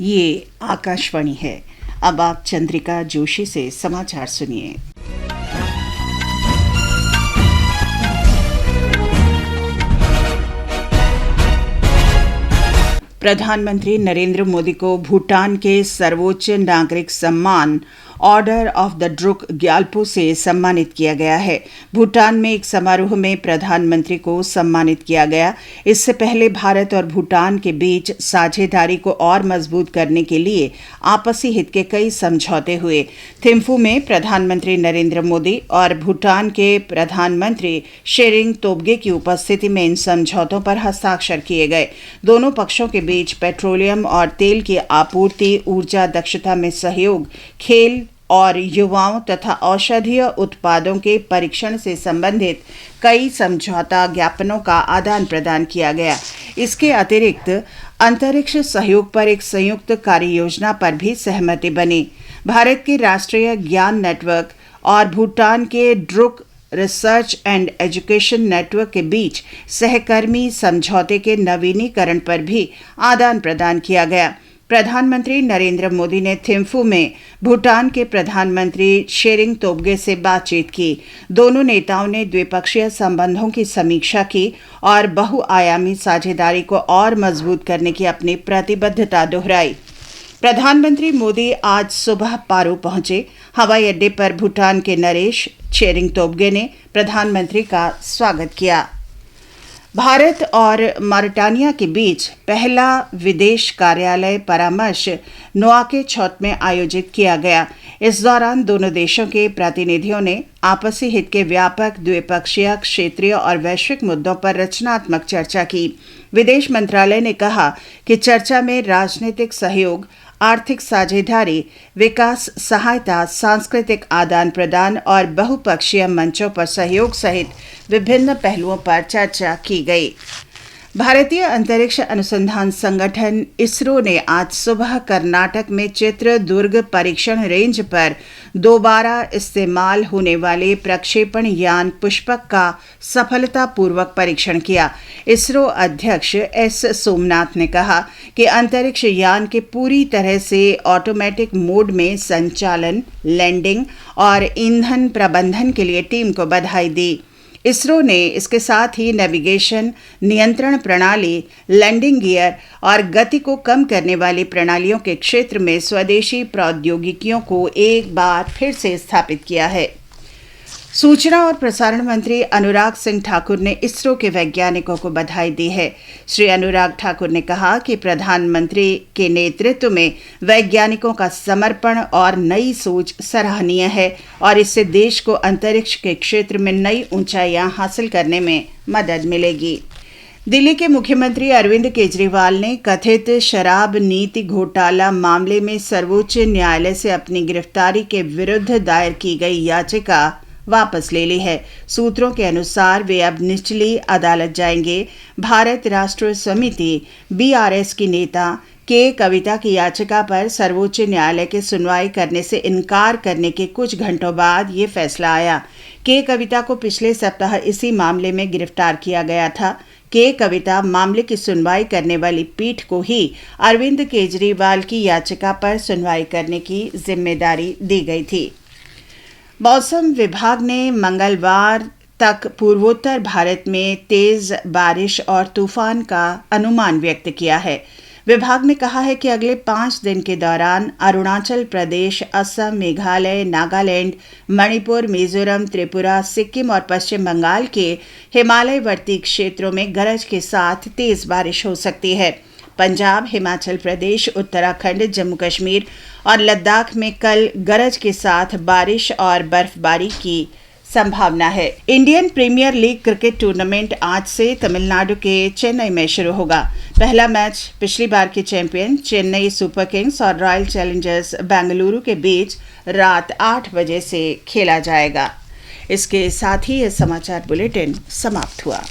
ये आकाशवाणी है। अब आप चंद्रिका जोशी से समाचार सुनिए। प्रधानमंत्री नरेंद्र मोदी को भूटान के सर्वोच्च नागरिक सम्मान order of the Druk Gyalpo से सम्मानित किया गया है। भूटान में एक समारोह में प्रधानमंत्री को सम्मानित किया गया। इससे पहले भारत और भूटान के बीच साझेदारी को और मजबूत करने के लिए आपसी हित के कई समझौते हुए। थिम्फू में प्रधानमंत्री नरेंद्र मोदी और भूटान के प्रधानमंत्री शेरिंग तोब्गे की उपस्थिति में इन समझौतों पर हस्ताक्षर किए गए। दोनों पक्षों के बीच पेट्रोलियम और तेल की आपूर्ति, ऊर्जा दक्षता में सहयोग, खेल और युवाओं तथा औषधीय उत्पादों के परीक्षण से संबंधित कई समझौता ज्ञापनों का आदान प्रदान किया गया। इसके अतिरिक्त अंतरिक्ष सहयोग पर एक संयुक्त कार्य योजना पर भी सहमति बनी। भारत के राष्ट्रीय ज्ञान नेटवर्क और भूटान के Druk research and education network के बीच सहकर्मी समझौते के नवीनीकरण पर भी आदान प्रदान किया गया। प्रधानमंत्री नरेंद्र मोदी ने थिम्फू में भूटान के प्रधानमंत्री शेरिंग तोब्गे से बातचीत की। दोनों नेताओं ने द्विपक्षीय संबंधों की समीक्षा की और बहुआयामी साझेदारी को और मजबूत करने की अपनी प्रतिबद्धता दोहराई। प्रधानमंत्री मोदी आज सुबह पारो पहुंचे। हवाई अड्डे पर भूटान के नरेश शेरिंग तोब्गे ने प्रधानमंत्री का स्वागत किया। भारत और मॉरिटानिया के बीच पहला विदेश कार्यालय परामर्श नुआकेचौथ में आयोजित किया गया। इस दौरान दोनों देशों के प्रतिनिधियों ने आपसी हित के व्यापक द्विपक्षीय, क्षेत्रीय और वैश्विक मुद्दों पर रचनात्मक चर्चा की। विदेश मंत्रालय ने कहा कि चर्चा में राजनीतिक सहयोग, आर्थिक साझेदारी, विकास सहायता, सांस्कृतिक आदान प्रदान और बहुपक्षीय मंचों पर सहयोग सहित विभिन्न पहलुओं पर चर्चा की गई। भारतीय अंतरिक्ष अनुसंधान संगठन इसरो ने आज सुबह कर्नाटक में चित्रदुर्ग परीक्षण रेंज पर दोबारा इस्तेमाल होने वाले प्रक्षेपण यान पुष्पक का सफलतापूर्वक परीक्षण किया। इसरो अध्यक्ष एस सोमनाथ ने कहा कि अंतरिक्ष यान के पूरी तरह से ऑटोमेटिक मोड में संचालन, लैंडिंग और ईंधन प्रबंधन के लिए टीम को बधाई दी। इसरो ने इसके साथ ही नेविगेशन, नियंत्रण प्रणाली, लैंडिंग गियर और गति को कम करने वाली प्रणालियों के क्षेत्र में स्वदेशी प्रौद्योगिकियों को एक बार फिर से स्थापित किया है। सूचना और प्रसारण मंत्री अनुराग सिंह ठाकुर ने इसरो के वैज्ञानिकों को बधाई दी है। श्री अनुराग ठाकुर ने कहा कि प्रधानमंत्री के नेतृत्व में वैज्ञानिकों का समर्पण और नई सोच सराहनीय है और इससे देश को अंतरिक्ष के क्षेत्र में नई ऊंचाइयां हासिल करने में मदद मिलेगी। दिल्ली के मुख्यमंत्री अरविंद केजरीवाल ने कथित शराब नीति घोटाला मामले में सर्वोच्च न्यायालय से अपनी गिरफ्तारी के विरुद्ध दायर की गई याचिका वापस ले ली है। सूत्रों के अनुसार वे अब निचली अदालत जाएंगे। भारत राष्ट्र समिति BRS की नेता के कविता की याचिका पर सर्वोच्च न्यायालय के सुनवाई करने से इनकार करने के कुछ घंटों बाद ये फैसला आया। के कविता को पिछले सप्ताह इसी मामले में गिरफ्तार किया गया था। के कविता मामले की सुनवाई करने वाली पीठ को ही अरविंद केजरीवाल की याचिका पर सुनवाई करने की जिम्मेदारी दी गई थी। मौसम विभाग ने मंगलवार तक पूर्वोत्तर भारत में तेज बारिश और तूफान का अनुमान व्यक्त किया है। विभाग ने कहा है कि अगले 5 दिन के दौरान अरुणाचल प्रदेश, असम, मेघालय, नागालैंड, मणिपुर, मिजोरम, त्रिपुरा, सिक्किम और पश्चिम बंगाल के हिमालयवर्ती क्षेत्रों में गरज के साथ तेज बारिश हो सकती है। पंजाब, हिमाचल प्रदेश, उत्तराखंड, जम्मू कश्मीर और लद्दाख में कल गरज के साथ बारिश और बर्फबारी की संभावना है। Indian premier league cricket tournament आज से तमिलनाडु के चेन्नई में शुरू होगा। पहला मैच पिछली बार के चैंपियन चेन्नई सुपर किंग्स और रॉयल चैलेंजर्स बेंगलुरु के बीच रात 8 बजे से खेला जाएगा। इसके साथ ही यह समाचार बुलेटिन समाप्त हुआ।